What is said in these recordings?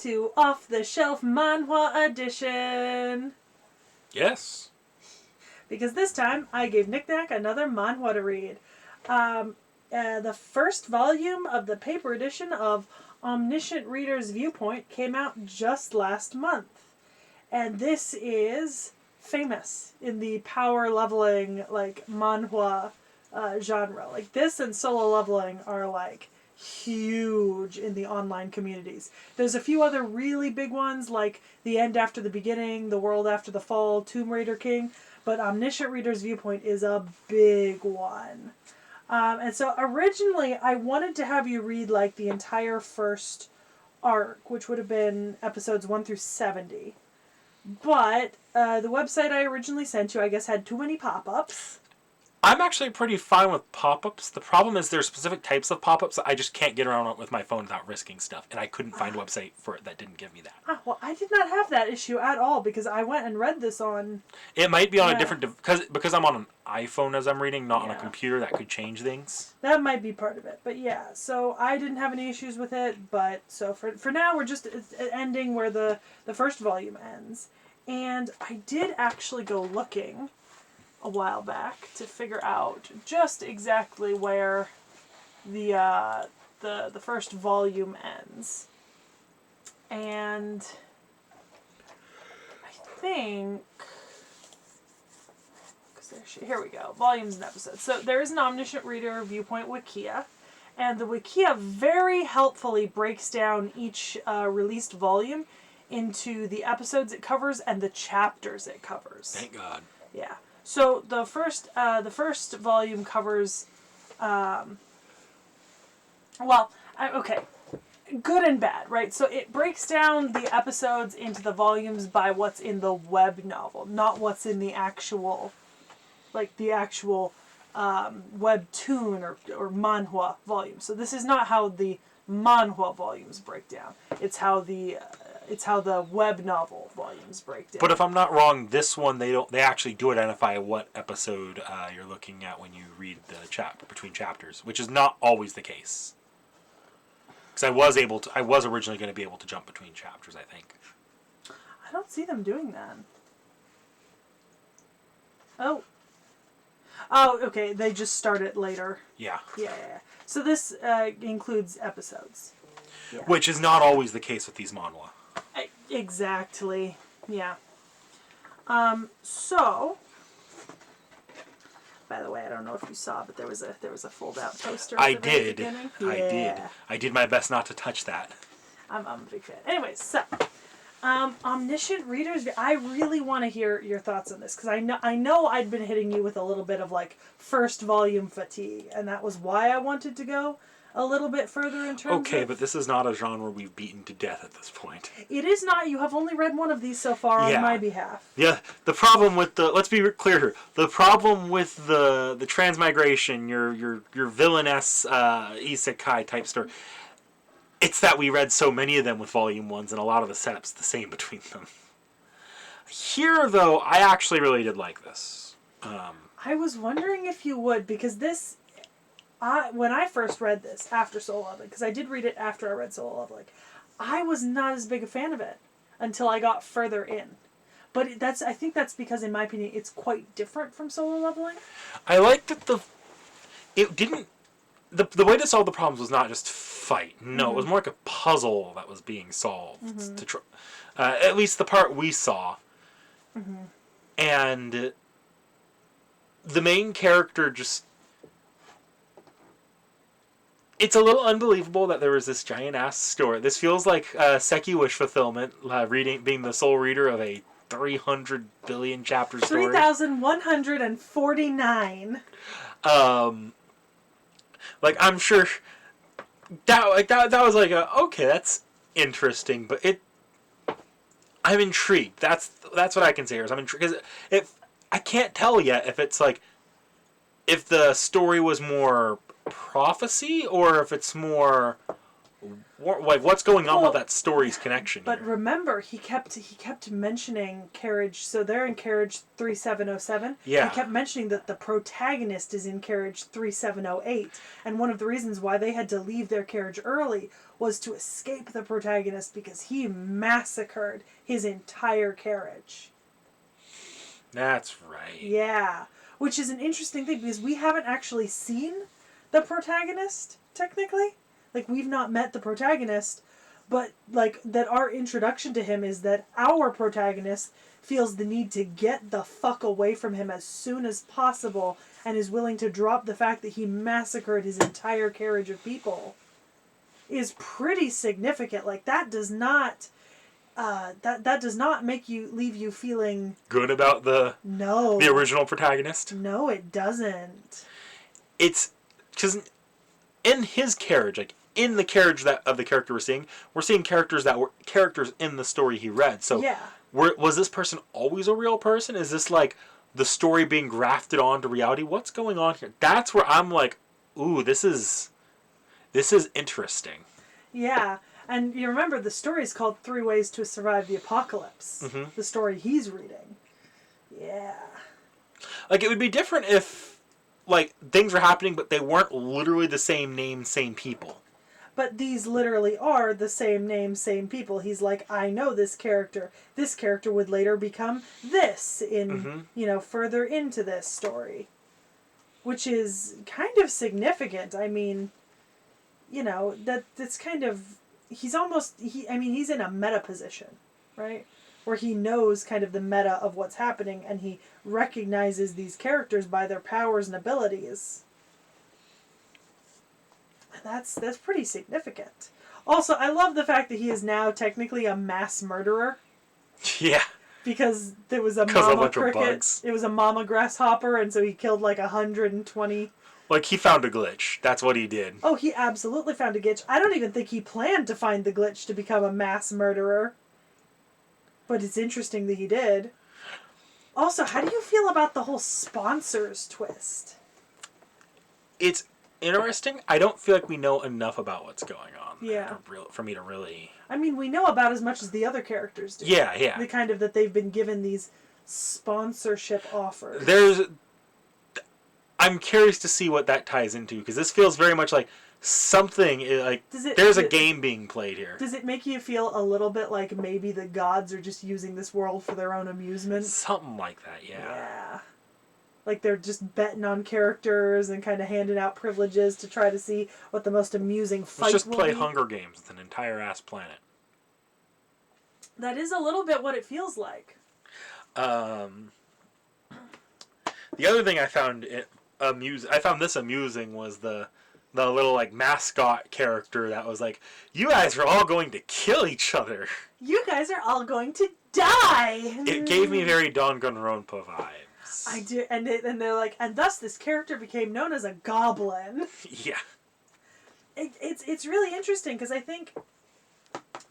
to Off the Shelf Manhwa Edition. Yes. Because this time I gave Knick Knack another manhwa to read. The first volume of the paper edition of Omniscient Reader's Viewpoint came out just last month. And this is famous in the power leveling, like, manhwa genre. Like, this and solo leveling are, like, huge in the online communities. There's a few other really big ones, like The End After the Beginning, The World After the Fall, Tomb Raider King, but Omniscient Reader's Viewpoint is a big one. And so originally I wanted to have you read, like, the entire first arc, which would have been episodes 1 through 70. But the website I originally sent you, I guess, had too many pop-ups. I'm actually pretty fine with pop-ups. The problem is there's specific types of pop-ups that I just can't get around with my phone without risking stuff. And I couldn't find a website for it that didn't give me that. Well, I did not have that issue at all because I went and read this on... It might be on a different... Because I'm on an iPhone as I'm reading, not on a computer. That could change things. That might be part of it. But yeah, so I didn't have any issues with it. But so for now, we're just ending where the first volume ends. And I did actually go looking a while back to figure out just exactly where the first volume ends. And I think... Here we go. Volumes and episodes. So there is an Omniscient Reader Viewpoint Wikia. And the Wikia very helpfully breaks down each released volume into the episodes it covers and the chapters it covers. Thank God. Yeah. So the first volume covers, okay, good and bad, right? So it breaks down the episodes into the volumes by what's in the web novel, not what's in the actual, webtoon or manhwa volume. So this is not how the manhwa volumes break down. It's how the web novel volumes break down. But if I'm not wrong, this one they actually do identify what episode you're looking at when you read the between chapters, which is not always the case. Because I was originally going to be able to jump between chapters, I think. I don't see them doing that. Oh, okay. They just start it later. Yeah. Yeah. So this includes episodes. Yeah. Which is not always the case with these manhwa. Exactly. Yeah. So, by the way, I don't know if you saw, but there was a fold-out poster. I did. Yeah. I did my best not to touch that. I'm a big fan. Anyways, so Omniscient Readers. I really want to hear your thoughts on this because I know I'd been hitting you with a little bit of like first volume fatigue, and that was why I wanted to go a little bit further in terms Okay, of... but this is not a genre we've beaten to death at this point. It is not. You have only read one of these so far on my behalf. Yeah, the problem with let's be clear here. The problem with the transmigration, your villainess isekai type story, it's that we read so many of them with volume ones and a lot of the setups the same between them. Here, though, I actually really did like this. I was wondering if you would, because this... when I first read this after Solo Leveling, because I did read it after I read Solo Leveling, I was not as big a fan of it until I got further in. But I think that's because, in my opinion, it's quite different from Solo Leveling. I liked that the way to solve the problems was not just fight. No, it was more like a puzzle that was being solved. At least the part we saw. And the main character just... It's a little unbelievable that there was this giant-ass story. This feels like Seki Wish Fulfillment, being the sole reader of a 300 billion chapter story. 3,149. I'm sure that was like okay, that's interesting, but I'm intrigued. That's what I can say here. I'm intrigued because I can't tell yet if it's like if the story was more prophecy or if it's more Like, what's going on with that story's connection But here? remember, he kept mentioning carriage. So they're in carriage 3707. Yeah. He kept mentioning that the protagonist is in carriage 3708, and one of the reasons why they had to leave their carriage early was to escape the protagonist because he massacred his entire carriage. That's right. Yeah, which is an interesting thing because we haven't actually seen the protagonist technically. Like, we've not met the protagonist, but like that our introduction to him is that our protagonist feels the need to get the fuck away from him as soon as possible and is willing to drop the fact that he massacred his entire carriage of people is pretty significant. Like, that does not that does not leave you feeling Good about the original protagonist. No, it doesn't. It's because in his carriage, like in the carriage of the character we're seeing characters that were characters in the story he read. So yeah. Was this person always a real person? Is this like the story being grafted onto reality? What's going on here? That's where I'm like, ooh, this is interesting. Yeah. And you remember the story is called 3 Ways to Survive the Apocalypse. Mm-hmm. The story he's reading. Yeah. Like, it would be different if, like, things were happening, but they weren't literally the same name, same people. But these literally are the same name, same people. He's like, I know this character. This character would later become this in, further into this story. Which is kind of significant. I mean, that's kind of... He's in a meta position, right? Where he knows kind of the meta of what's happening, and he recognizes these characters by their powers and abilities. And that's pretty significant. Also, I love the fact that he is now technically a mass murderer. Yeah. Because there was a mama cricket. It was a mama grasshopper, and so he killed like 120... Like, he found a glitch. That's what he did. Oh, he absolutely found a glitch. I don't even think he planned to find the glitch to become a mass murderer. But it's interesting that he did. Also, how do you feel about the whole sponsors twist? It's interesting. I don't feel like we know enough about what's going on. Yeah. For me to really... I mean, we know about as much as the other characters do. Yeah, yeah. The kind of that they've been given these sponsorship offers. I'm curious to see what that ties into, because this feels very much like something, like, there's a game being played here. Does it make you feel a little bit like maybe the gods are just using this world for their own amusement? Something like that, yeah. Yeah. Like they're just betting on characters and kind of handing out privileges to try to see what the most amusing fight will be. Let's just play Hunger Games with an entire ass planet. That is a little bit what it feels like. The other thing I found amusing was the little like mascot character that was like, you guys are all going to kill each other. You guys are all going to die. It gave me very Danganronpa vibes. I do, and they're like, and thus this character became known as a goblin. Yeah. It's really interesting because I think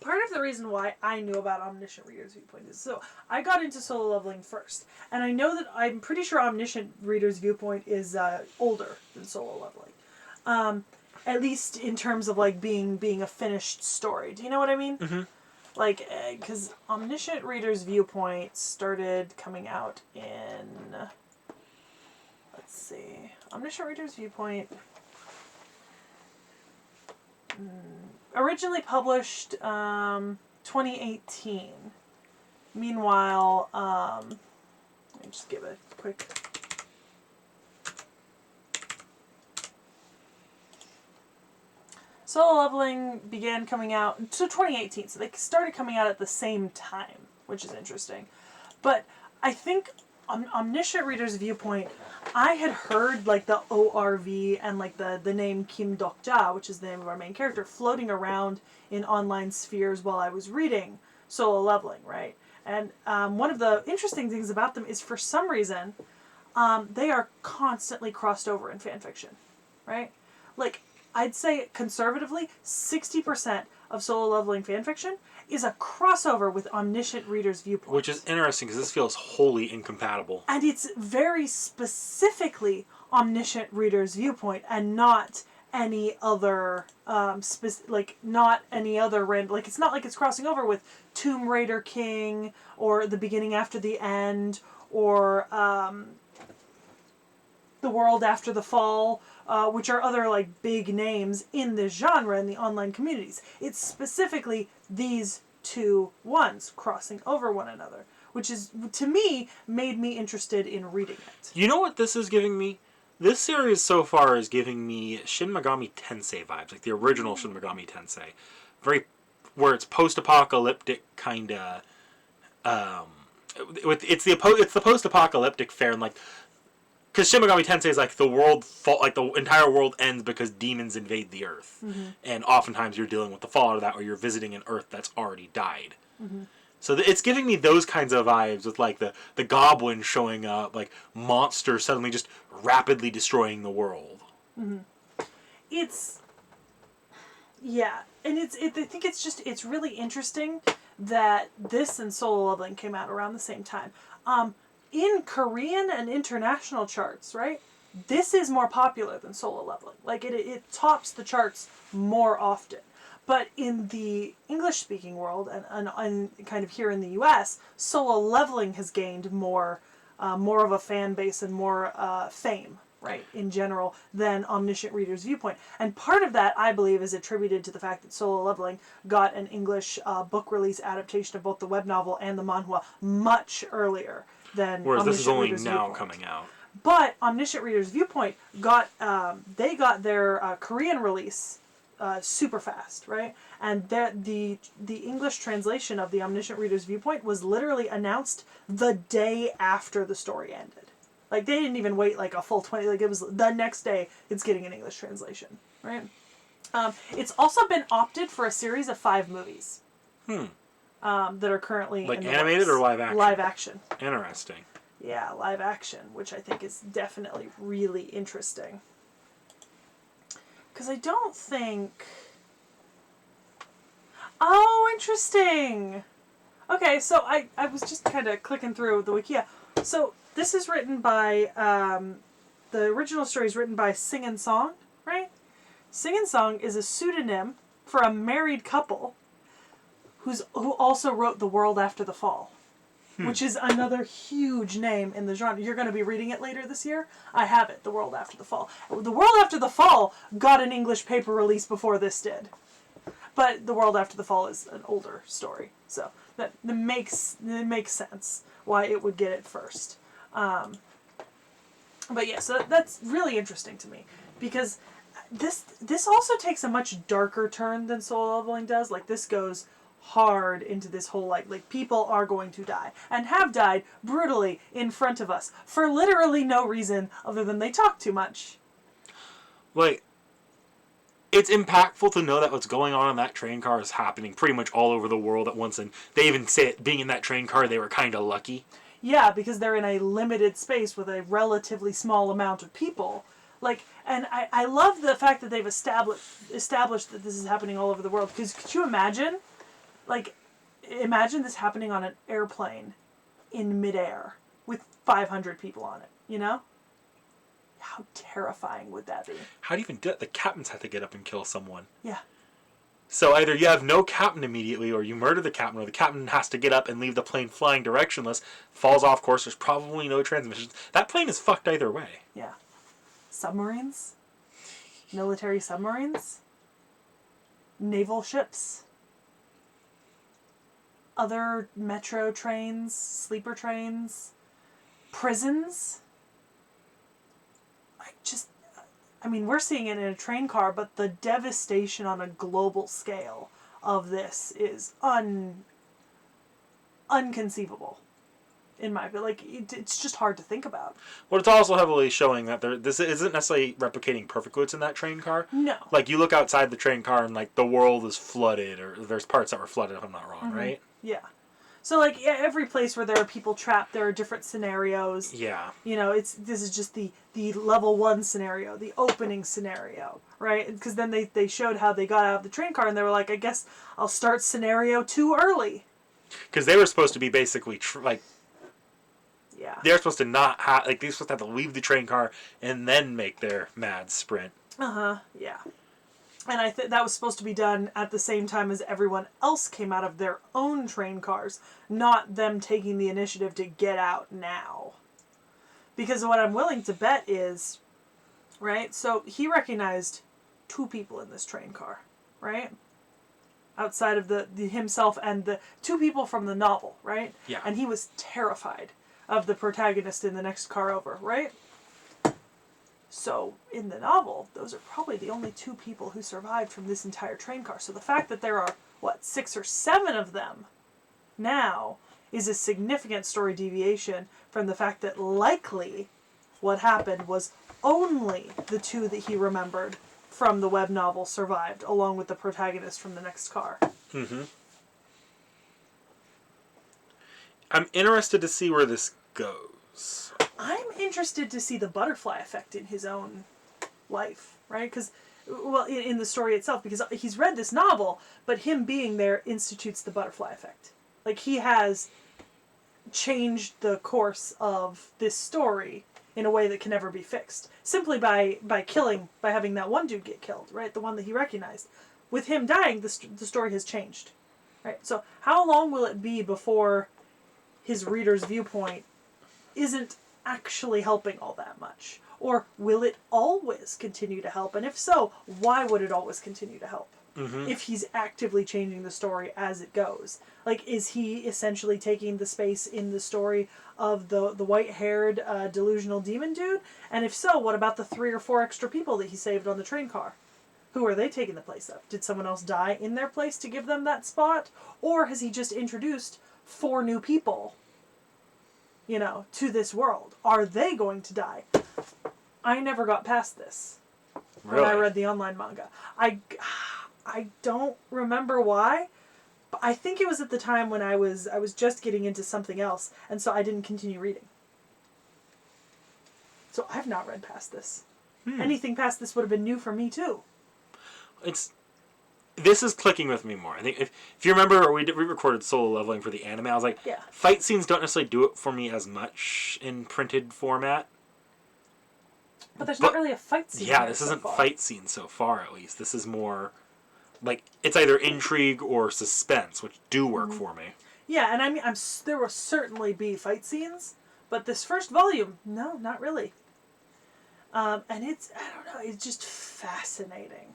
part of the reason why I knew about Omniscient Reader's Viewpoint is, so I got into solo leveling first, and I know that I'm pretty sure Omniscient Reader's Viewpoint is older than solo leveling, at least in terms of like being a finished story. Do you know what I mean? Mm-hmm. Like, because Omniscient Reader's Viewpoint started coming out in, let's see, Omniscient Reader's Viewpoint. Originally published 2018. Meanwhile, let me just give a quick... Solo Leveling began coming out... So 2018, so they started coming out at the same time, which is interesting. But I think Omniscient Reader's Viewpoint, I had heard like the ORV and like the name Kim Dokja, which is the name of our main character, floating around in online spheres while I was reading Solo Leveling, right? And one of the interesting things about them is, for some reason, they are constantly crossed over in fanfiction, right? Like, I'd say conservatively, 60% of Solo Leveling fanfiction is a crossover with Omniscient Reader's Viewpoint. Which is interesting because this feels wholly incompatible. And it's very specifically Omniscient Reader's Viewpoint and not any other like not any other like it's not like it's crossing over with Tomb Raider King or The Beginning After the End or The World After the Fall, which are other like big names in this genre in the online communities. It's specifically these two ones crossing over one another, which is to me made me interested in reading it. You know what this is giving me? This series so far is giving me Shin Megami Tensei vibes, like the original Shin Megami Tensei, very where it's post-apocalyptic kind of. It's the post-apocalyptic fare, and like because Shin Megami Tensei is like the world like the entire world ends because demons invade the Earth, and oftentimes you're dealing with the fallout of that, or you're visiting an Earth that's already died. So it's giving me those kinds of vibes with like the goblin showing up, like monsters suddenly just rapidly destroying the world. It's yeah, and I think it's really interesting that this and Solo Leveling came out around the same time. In Korean and international charts, right? This is more popular than Solo Leveling. Like it tops the charts more often. But in the English-speaking world and kind of here in the U.S., Solo Leveling has gained more of a fan base and more fame, right, in general, than Omniscient Reader's Viewpoint. And part of that, I believe, is attributed to the fact that Solo Leveling got an English book release adaptation of both the web novel and the manhwa much earlier than Whereas Omniscient this is only Reader's now Viewpoint. coming out. But Omniscient Reader's Viewpoint got their Korean release super fast, right? And the English translation of the Omniscient Reader's Viewpoint was literally announced the day after the story ended. Like they didn't even wait like a full 20. Like it was the next day. It's getting an English translation, right? It's also been opted for a series of 5 movies. That are currently like in the animated works. or live action. Live action. Interesting. Yeah, live action, which I think is definitely really interesting. Because I don't think... Oh, interesting! Okay, so I was just kind of clicking through the Wikia. So this is written by... the original story is written by Sing and Song, right? Sing and Song is a pseudonym for a married couple who also wrote The World After the Fall. Which is another huge name in the genre. You're going to be reading it later this year. I have it, The World After the Fall. The World After the Fall got an English paper release before this did. But The World After the Fall is an older story. So that makes sense why it would get it first. But yeah, so that's really interesting to me. Because this also takes a much darker turn than Solo Leveling does. Like this goes hard into this whole like people are going to die and have died brutally in front of us for literally no reason other than they talk too much. Like it's impactful to know that what's going on in that train car is happening pretty much all over the world at once, and they even say it, being in that train car they were kind of lucky. Yeah, because they're in a limited space with a relatively small amount of people. Like, and I love the fact that they've established that this is happening all over the world. Because could you imagine? Like, imagine this happening on an airplane in midair with 500 people on it, you know? How terrifying would that be? How do you even do it? The captains have to get up and kill someone. Yeah. So either you have no captain immediately, or you murder the captain, or the captain has to get up and leave the plane flying directionless, falls off course, there's probably no transmissions. That plane is fucked either way. Yeah. Submarines? Military submarines? Naval ships? Other metro trains, sleeper trains, prisons. I mean, we're seeing it in a train car, but the devastation on a global scale of this is unconceivable. In my opinion, like it's just hard to think about. Well, it's also heavily showing that this isn't necessarily replicating perfectly what's in that train car. No. Like you look outside the train car and like the world is flooded, or there's parts that were flooded, if I'm not wrong, right? Yeah. So like every place where there are people trapped, there are different scenarios. Yeah. You know, this is just the level 1 scenario, the opening scenario, right? Because then they showed how they got out of the train car and they were like, I guess I'll start scenario 2 early. Because they were supposed to be basically Yeah. They're supposed to not have, like, they're supposed to have to leave the train car and then make their mad sprint. Yeah. And I think that was supposed to be done at the same time as everyone else came out of their own train cars, not them taking the initiative to get out now. Because what I'm willing to bet is, right, so he recognized 2 people in this train car, right? Outside of the himself and the 2 people from the novel, right? Yeah. And he was terrified of the protagonist in the next car over, right? So, in the novel, those are probably the only 2 people who survived from this entire train car. So the fact that there are, 6 or 7 of them now is a significant story deviation from the fact that likely what happened was only the 2 that he remembered from the web novel survived, along with the protagonist from the next car. Mm-hmm. I'm interested to see where this goes. I'm interested to see the butterfly effect in his own life, right? Because, well, in the story itself, because he's read this novel, but him being there institutes the butterfly effect. Like, he has changed the course of this story in a way that can never be fixed. Simply by having that one dude get killed, right? The one that he recognized. With him dying, the story has changed, right? So how long will it be before his reader's viewpoint isn't actually helping all that much? Or will it always continue to help? And if so, why would it always continue to help? Mm-hmm. If he's actively changing the story as it goes. Like, is he essentially taking the space in the story of the white-haired delusional demon dude? And if so, what about the 3 or 4 extra people that he saved on the train car? Who are they taking the place of? Did someone else die in their place to give them that spot? Or has he just introduced 4 new people, to this world? Are they going to die? I never got past this. Really? When I read the online manga. I don't remember why, but I think it was at the time when I was just getting into something else, and so I didn't continue reading. So I've not read past this. Anything past this would have been new for me too. This is clicking with me more. I think if you remember, we recorded Solo Leveling for the anime. I was like, Yeah. Fight scenes don't necessarily do it for me as much in printed format. But there's not really a fight scene. Yeah, this isn't fight scene so far. At least this is more like it's either intrigue or suspense, which do work for me. Yeah, and I mean, there will certainly be fight scenes, but this first volume, no, not really. And I don't know, it's just fascinating.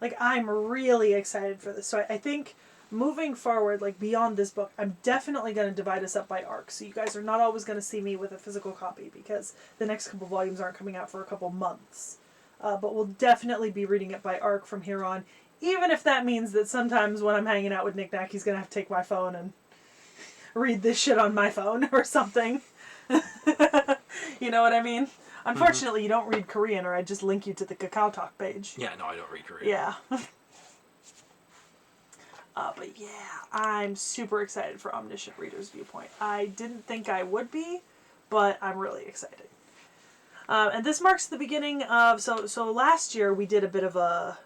Like, I'm really excited for this. So I think moving forward, like beyond this book, I'm definitely going to divide us up by arc. So you guys are not always going to see me with a physical copy because the next couple volumes aren't coming out for a couple months. But we'll definitely be reading it by arc from here on. Even if that means that sometimes when I'm hanging out with Nick Nack, he's going to have to take my phone and read this shit on my phone or something. You know what I mean? Unfortunately, you don't read Korean, or I'd just link you to the Kakao Talk page. Yeah, no, I don't read Korean. Yeah. But yeah, I'm super excited for Omniscient Reader's Viewpoint. I didn't think I would be, but I'm really excited. And this marks the beginning of so last year we did a bit of a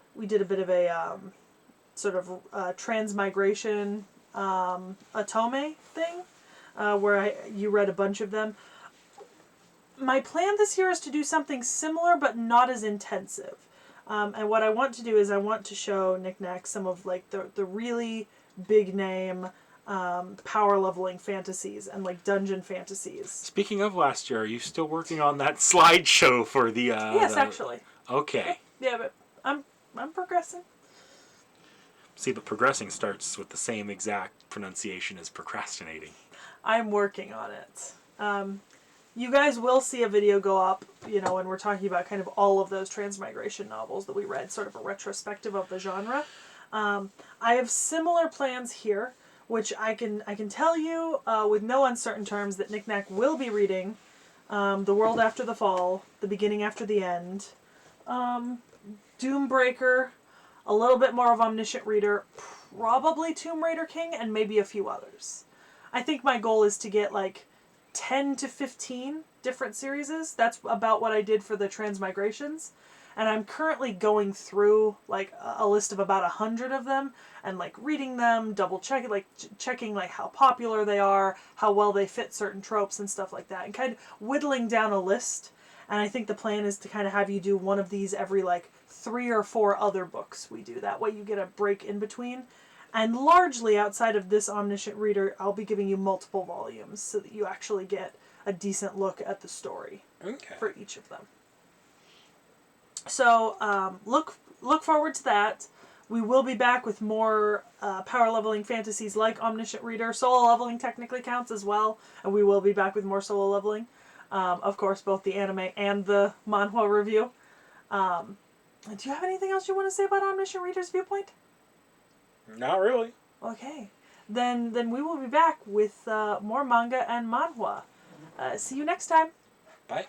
sort of transmigration otome thing where you read a bunch of them. My plan this year is to do something similar but not as intensive. And what I want to do is I want to show Nick Nack some of like the really big name power leveling fantasies and like dungeon fantasies. Speaking of last year, are you still working on that slideshow for the? Yes, actually. Okay. Yeah, but I'm progressing. See, but progressing starts with the same exact pronunciation as procrastinating. I'm working on it. You guys will see a video go up, when we're talking about kind of all of those transmigration novels that we read, sort of a retrospective of the genre. I have similar plans here, which I can tell you with no uncertain terms that Nick Nack will be reading The World After the Fall, The Beginning After the End, Doombreaker, a little bit more of Omniscient Reader, probably Tomb Raider King, and maybe a few others. I think my goal is to get like 10 to 15 different series. That's about what I did for the transmigrations. and I'm currently going through like a list of about 100 of them and like reading them, double checking, like checking like how popular they are, how well they fit certain tropes and stuff like that, and kind of whittling down a list. And I think the plan is to kind of have you do one of these every like 3 or 4 other books we do. That way you get a break in between. And largely outside of this Omniscient Reader, I'll be giving you multiple volumes so that you actually get a decent look at the story for each of them. So look forward to that. We will be back with more power leveling fantasies like Omniscient Reader. Solo leveling technically counts as well, and we will be back with more solo leveling. Of course, both the anime and the manhwa review. Do you have anything else you want to say about Omniscient Reader's Viewpoint? Not really. Okay. Then we will be back with more manga and manhwa. See you next time. Bye.